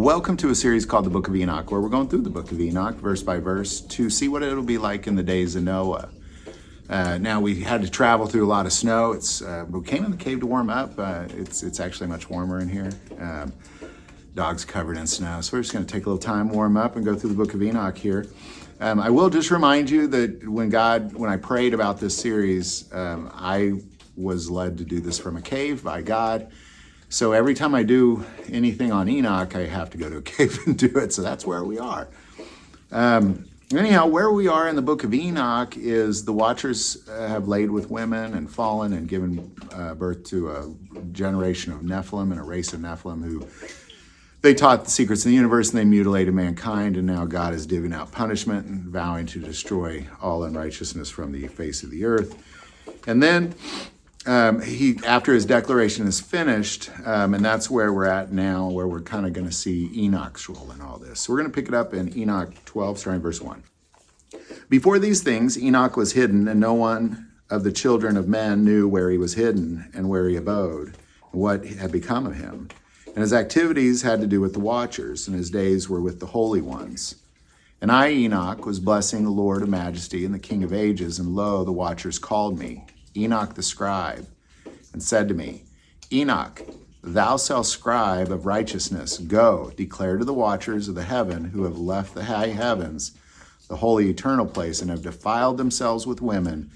Welcome to a series called the Book of Enoch, where we're going through the Book of Enoch, verse by verse, to see what it'll be like in the days of Noah. Now, we had to travel through a lot of snow. We came in the cave to warm up. It's actually much warmer in here. Dog's covered in snow, so we're just going to take a little time, warm up, and go through the Book of Enoch here. I will just remind you that when I prayed about this series, I was led to do this from a cave by God. So every time I do anything on Enoch, I have to go to a cave and do it. So that's where we are. Anyhow, where we are in the Book of Enoch is the watchers have laid with women and fallen and given birth to a generation of Nephilim and a race of Nephilim who they taught the secrets of the universe and they mutilated mankind. And now God is divvying out punishment and vowing to destroy all unrighteousness from the face of the earth. And then after his declaration is finished, and that's where we're at now, where we're kind of going to see Enoch's role in all this. So we're going to pick it up in Enoch 12, starting verse 1. Before these things, Enoch was hidden, and no one of the children of men knew where he was hidden and where he abode, and what had become of him. And his activities had to do with the watchers, and his days were with the holy ones. And I, Enoch, was blessing the Lord of majesty and the King of ages, and lo, the watchers called me, Enoch the scribe, and said to me, Enoch, thou shalt scribe of righteousness, go, declare to the watchers of the heaven who have left the high heavens, the holy eternal place, and have defiled themselves with women,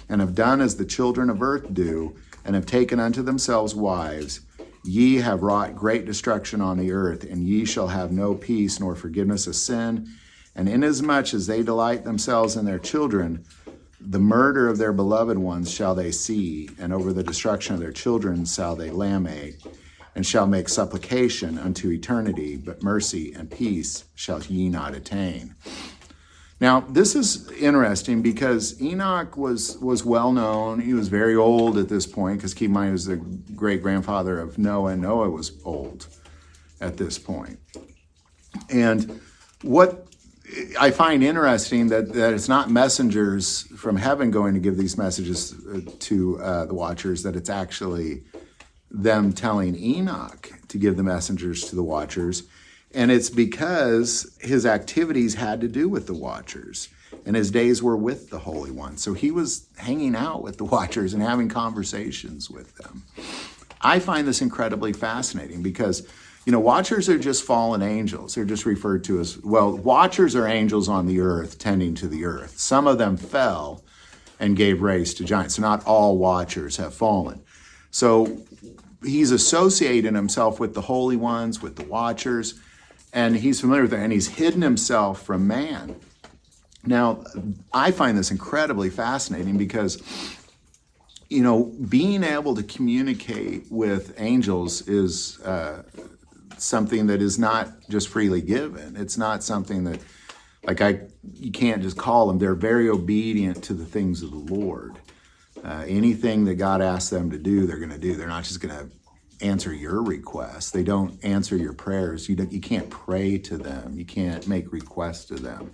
and have done as the children of earth do, and have taken unto themselves wives. Ye have wrought great destruction on the earth, and ye shall have no peace nor forgiveness of sin. And inasmuch as they delight themselves in their children, the murder of their beloved ones shall they see, and over the destruction of their children shall they lament, and shall make supplication unto eternity, but mercy and peace shall ye not attain. Now, this is interesting because Enoch was well known. He was very old at this point, because keep in mind he was the great-grandfather of Noah, and Noah was old at this point. And what I find interesting that it's not messengers from heaven going to give these messages to the watchers, that it's actually them telling Enoch to give the messengers to the watchers. And it's because his activities had to do with the watchers, and his days were with the Holy One. So he was hanging out with the watchers and having conversations with them. I find this incredibly fascinating because watchers are just fallen angels. They're just referred to as, watchers are angels on the earth, tending to the earth. Some of them fell and gave race to giants. So not all watchers have fallen. So he's associating himself with the holy ones, with the watchers, and he's familiar with them, and he's hidden himself from man. Now, I find this incredibly fascinating because being able to communicate with angels is something that is not just freely given. It's not something that, you can't just call them. They're very obedient to the things of the Lord. Anything that God asks them to do, they're going to do. They're not just going to answer your requests. They don't answer your prayers. You can't pray to them. You can't make requests to them.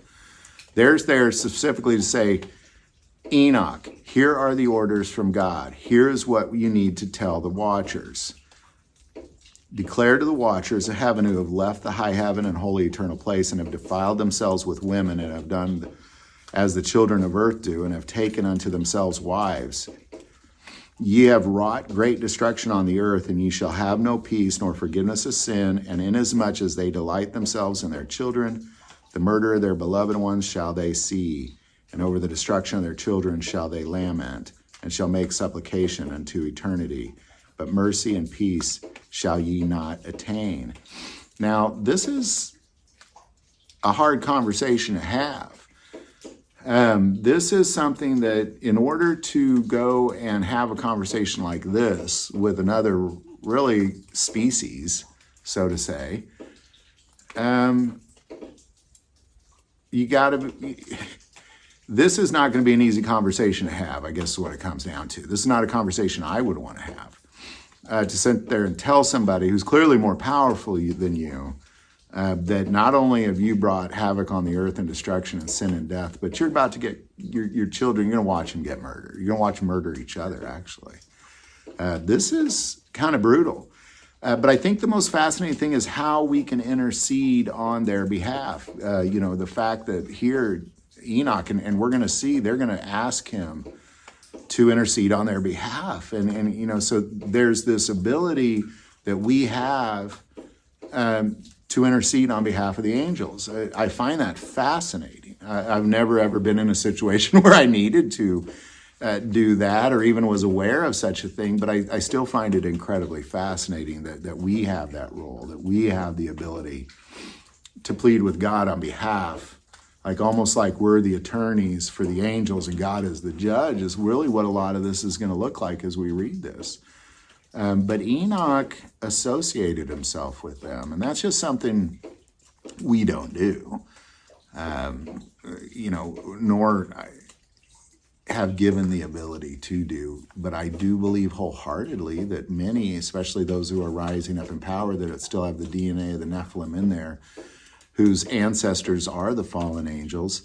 They're there specifically to say, Enoch, here are the orders from God. Here's what you need to tell the watchers. Declare to the watchers of heaven who have left the high heaven and holy eternal place and have defiled themselves with women and have done as the children of earth do and have taken unto themselves wives. Ye have wrought great destruction on the earth, and ye shall have no peace nor forgiveness of sin, and inasmuch as they delight themselves in their children, the murder of their beloved ones shall they see, and over the destruction of their children shall they lament, and shall make supplication unto eternity. But mercy and peace shall ye not attain. Now, this is a hard conversation to have. This is something that in order to go and have a conversation like this with another really species, so to say, this is not going to be an easy conversation to have, I guess is what it comes down to. This is not a conversation I would want to have. To sit there and tell somebody who's clearly more powerful than you, that not only have you brought havoc on the earth and destruction and sin and death, but you're about to get your children, you're going to watch them get murdered. You're going to watch them murder each other, actually. This is kind of brutal. But I think the most fascinating thing is how we can intercede on their behalf. The fact that here Enoch, and we're going to see, they're going to ask him to intercede on their behalf. And so there's this ability that we have to intercede on behalf of the angels. I find that fascinating. I've never, ever been in a situation where I needed to do that or even was aware of such a thing, but I still find it incredibly fascinating that we have that role, that we have the ability to plead with God on behalf, like almost like we're the attorneys for the angels and God is the judge, is really what a lot of this is going to look like as we read this. But Enoch associated himself with them, and that's just something we don't do, nor have given the ability to do. But I do believe wholeheartedly that many, especially those who are rising up in power, that still have the DNA of the Nephilim in there, whose ancestors are the fallen angels,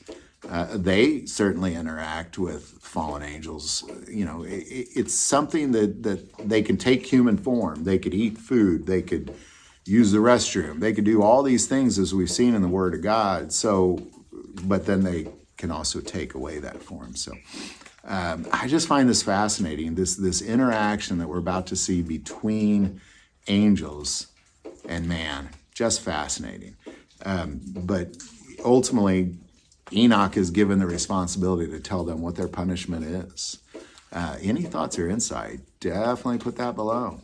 they certainly interact with fallen angels. It's something that they can take human form. They could eat food. They could use the restroom. They could do all these things as we've seen in the Word of God. So, but then they can also take away that form. So I just find this fascinating, this interaction that we're about to see between angels and man. Just fascinating. But ultimately, Enoch is given the responsibility to tell them what their punishment is. Any thoughts or insight, definitely put that below.